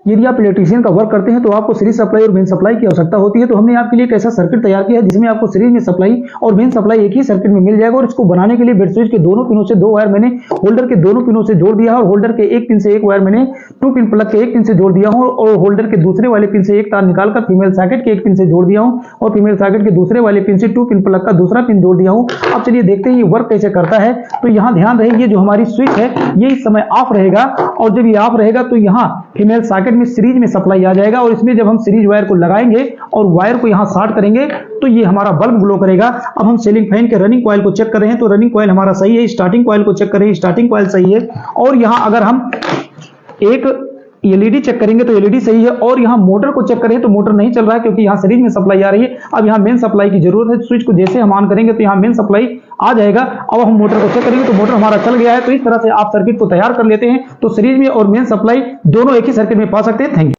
यदि आप इलेक्ट्रीशियन का वर्क करते हैं तो आपको सीरीज सप्लाई और मेन सप्लाई की आवश्यकता होती है। तो हमने आपके लिए एक ऐसा सर्किट तैयार किया है जिसमें आपको सीरीज में सप्लाई और मेन सप्लाई एक ही सर्किट में मिल जाएगा। और इसको बनाने के लिए बेड स्विच के दोनों पिनों से 2 वायर मैंने होल्डर के दोनों पिनों से जोड़ दिया है और होल्डर के एक पिन से एक वायर मैंने 2 पिन प्लग के एक पिन से जोड़ दिया हूं और होल्डर के दूसरे वाले पिन से एक तार निकालकर फीमेल सॉकेट के एक पिन से जोड़ दिया हूं और फीमेल सॉकेट के दूसरे वाले पिन से 2 पिन प्लग का दूसरा पिन जोड़ दिया हूं। अब चलिए देखते हैं ये वर्क कैसे करता है। तो यहां ध्यान रहे, ये जो हमारी स्विच है ये इस समय ऑफ रहेगा और जब ये ऑफ रहेगा तो यहां फीमेल सॉकेट में सीरीज में सप्लाई आ जाएगा और इसमें जब हम सीरीज वायर को लगाएंगे और वायर को यहां शॉर्ट करेंगे तो ये हमारा बल्ब ग्लो करेगा। अब हम सीलिंग फैन के रनिंग कॉइल को चेक कर रहे हैं तो रनिंग कॉइल हमारा सही है। स्टार्टिंग कॉइल को चेक करें, स्टार्टिंग कॉइल सही है। और यहां अगर हम एक एलईडी चेक करेंगे तो एलईडी सही है और यहां मोटर को चेक करें तो मोटर नहीं चल रहा है क्योंकि यहां सीरीज में सप्लाई आ रही है। अब यहां मेन सप्लाई की जरूरत है। स्विच को जैसे हम ऑन करेंगे तो यहां मेन सप्लाई आ जाएगा। अब हम मोटर को चेक करेंगे तो मोटर हमारा चल गया है। तो इस तरह से आप सर्किट को तैयार कर लेते हैं तो सीरीज में और मेन सप्लाई दोनों एक ही सर्किट में पा सकते हैं। Thank you.